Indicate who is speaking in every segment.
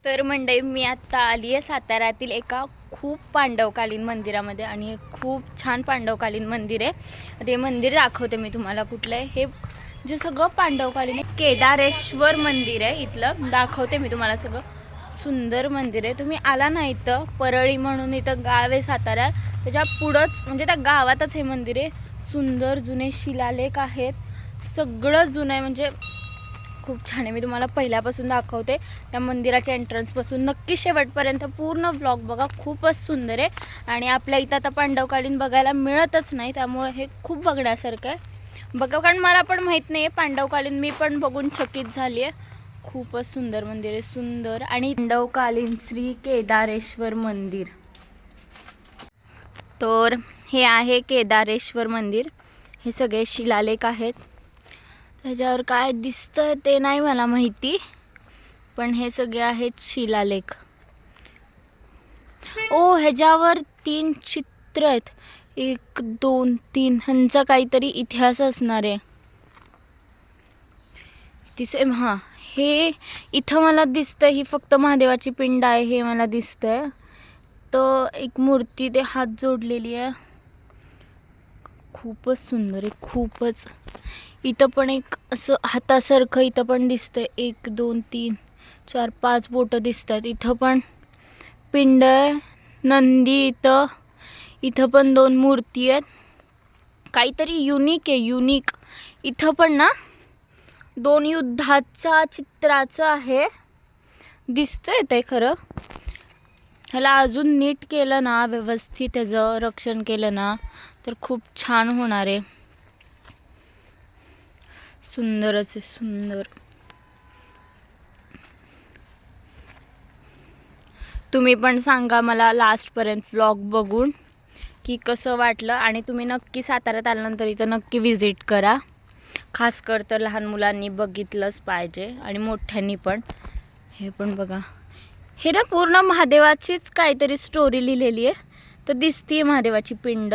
Speaker 1: तर मंडळी मी आत्ता आली आहे साताऱ्यातील एका खूप पांडवकालीन मंदिरामध्ये आणि हे खूप छान पांडवकालीन मंदिर आहे. ते मंदिर दाखवते मी तुम्हाला कुठलं आहे. हे जे सगळं पांडवकालीन केदारेश्वर मंदिर आहे, इथलं दाखवते मी तुम्हाला. सगळं सुंदर मंदिर आहे. तुम्ही आला ना इथं परळी म्हणून इथं गाव आहे साताऱ्यात, त्याच्या पुढंच म्हणजे त्या गावातच हे मंदिर आहे. सुंदर जुने शिलालेख आहेत, सगळं जुनं आहे, म्हणजे खूप छान आहे. मी तुम्हाला पहिल्यापासून दाखवते त्या मंदिराच्या एंट्रन्सपासून नक्की शेवटपर्यंत पूर्ण व्लॉग बघा, खूपच सुंदर आहे. आणि आपल्या इथं आता पांडवकालीन बघायला मिळतच नाही, त्यामुळे हे खूप बघण्यासारखं आहे बघा. कारण मला पण माहीत नाही आहे पांडवकालीन, मी पण बघून चकित झाली आहे. खूपच सुंदर मंदिर आहे, सुंदर. आणि पांडवकालीन श्री केदारेश्वर मंदिर, तर हे आहे केदारेश्वर मंदिर. हे सगळे शिलालेख आहेत, त्याच्यावर काय दिसतं ते नाही मला माहिती, पण हे सगळे आहेत शिलालेख. ओ, ह्याच्यावर 3 चित्र आहेत, 1 2 3, ह्यांचा काहीतरी इतिहास असणार आहे. हां, हे इथं मला दिसतं ही फक्त महादेवाची पिंड आहे, हे मला दिसतंय. तर एक मूर्ती ते हात जोडलेली आहे, खूपच सुंदर आहे, खूपच. इथं पण एक असं हातासारखं इथं पण दिसतंय, 1 2 3 4 5 बोटं दिसतात. इथं पण पिंड आहे, नंदी. इथं पण 2 मूर्ती आहेत, काहीतरी युनिक आहे, युनिक. इथं पण ना 2 युद्धाच्या चित्राचं आहे, दिसतंय ते खरं. ह्याला अजून नीट केलं ना, व्यवस्थित त्याचं रक्षण केलं ना, तर खूप छान होणार आहे. सुंदरच आहे, सुंदर. तुम्ही पण सांगा मला लास्टपर्यंत व्लॉग बघून की कसं वाटलं. आणि तुम्ही नक्की साताऱ्यात आल्यानंतर इथं नक्की विजिट करा, खास कर तर लहान मुलांनी बघितलंच पाहिजे आणि मोठ्यांनी पण. हे पण बघा, हे ना पूर्ण महादेवाचीच काहीतरी स्टोरी लिहिलेली आहे. तर दिसतीये महादेवाची पिंड,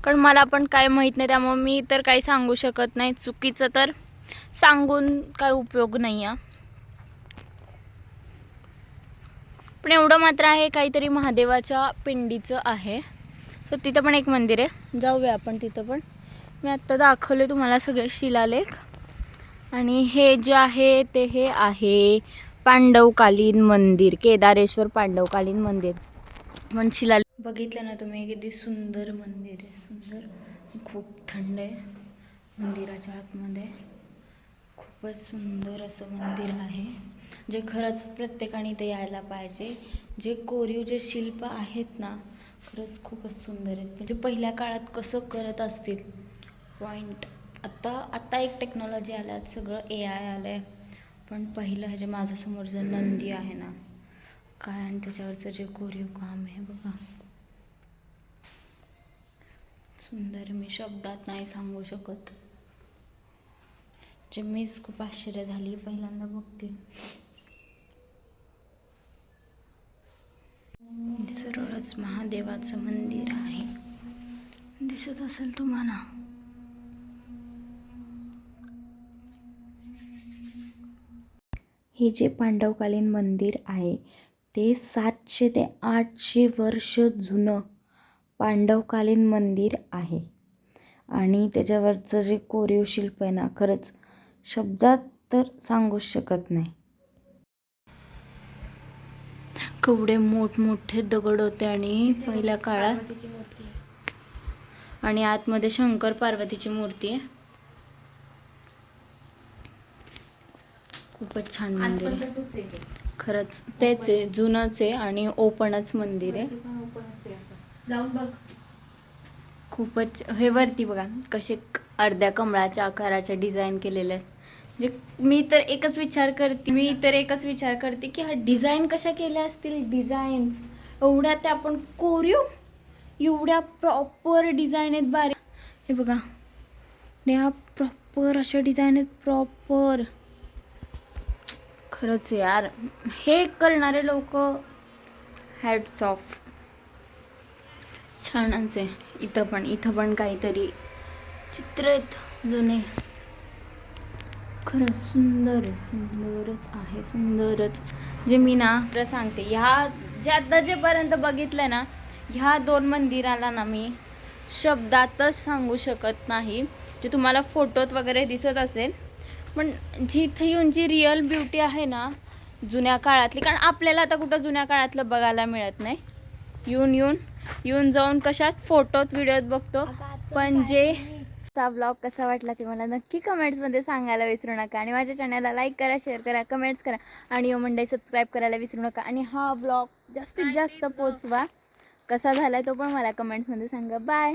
Speaker 1: कारण मला पण काय माहीत नाही, त्यामुळे मी तर काही सांगू शकत नाही. चुकीचं तर सांगून काय उपयोग नाही आहे. पण एवढं मात्र आहे, काहीतरी महादेवाच्या पिंडीचं आहे. तर तिथं पण एक मंदिर आहे, जाऊया आपण तिथं पण. मी आत्ता दाखवले तुम्हाला सगळे शिलालेख. आणि हे जे आहे ते हे आहे पांडवकालीन मंदिर, केदारेश्वर पांडवकालीन मंदिर. मन शिलालेख बघितलं ना तुम्ही, किती सुंदर मंदिर आहे, सुंदर. खूप थंड आहे मंदिराच्या आतमध्ये, खूपच सुंदर असं मंदिर आहे, जे खरंच प्रत्येकाने इथे यायला पाहिजे. जे कोरीव जे शिल्प आहेत ना, खरंच खूपच सुंदर आहेत. म्हणजे पहिल्या काळात कसं करत असतील पॉईंट. आत्ता एक टेक्नॉलॉजी आल्या, सगळं AI आलं आहे, पण पहिलं हे जे माझ्यासमोर जे नंदी आहे ना काय, आणि त्याच्यावरचं जे कोरीव काम आहे बघा, सुंदर. मी शब्दात नाही सांगू शकत, जे मीच खूप आश्चर्य झाली पहिल्यांदा बघते. सरळच महादेवाचं मंदिर आहे, दिसत असेल तुम्हाला. हे जे पांडवकालीन मंदिर आहे ते 700 ते 800 वर्ष जुनं पांडवकालीन मंदिर आहे. आणि त्याच्यावरचं जे कोरीव शिल्प आहे ना, खरंच शब्दात तर सांगूच शकत नाही. केवढे मोठमोठे दगड होते आणि पहिल्या काळात. आणि आतमध्ये शंकर पार्वतीची मूर्ती आहे. खूपच छान मंदिर आहे, खरंच तेच आहे, जुनंच आहे आणि ओपनच मंदिर आहे. जाऊन बघ. खूपच. हे वरती बघा कसे अर्ध्या कमळाच्या आकाराच्या डिझाईन केलेले आहेत. म्हणजे मी तर एकच विचार करते की हा डिझाईन कशा केल्या असतील. डिझाईन्स एवढ्या त्या आपण कोरीव, एवढ्या प्रॉपर डिझाईन आहेत बारीक. हे बघा, ह्या प्रॉपर अशा डिझाईन आहेत, प्रॉपर. खरंच यार, हे करणारे लोक हॅट्स ऑफ, छानच आहे. इथं पण काहीतरी चित्र आहेत जुने. खरंच सुंदर आहे, सुंदरच आहे, सुंदरच. जे मी ना खरं सांगते, ह्या जे आता जेपर्यंत बघितलं ना, ह्या 2 मंदिराला ना मी शब्दातच सांगू शकत नाही. जे तुम्हाला फोटोत वगैरे दिसत असेल, पण जिथे येऊन जी रिअल ब्युटी आहे ना जुन्या काळातली, कारण आपल्याला आता कुठं जुन्या काळातलं बघायला मिळत नाही. येऊन जाऊन कशात फोटोत व्हिडिओत बघतो. पण जे चा ब्लॉग कसा वाटला ते मला नक्की कमेंट्समध्ये सांगायला विसरू नका. आणि माझ्या चॅनलला लाईक करा, शेअर करा, कमेंट्स करा आणि यो मंडळी सबस्क्राईब करायला विसरू नका. आणि हा ब्लॉग जास्तीत जास्त पोचवा. कसा झाला तो पण मला कमेंट्समध्ये सांगा. बाय.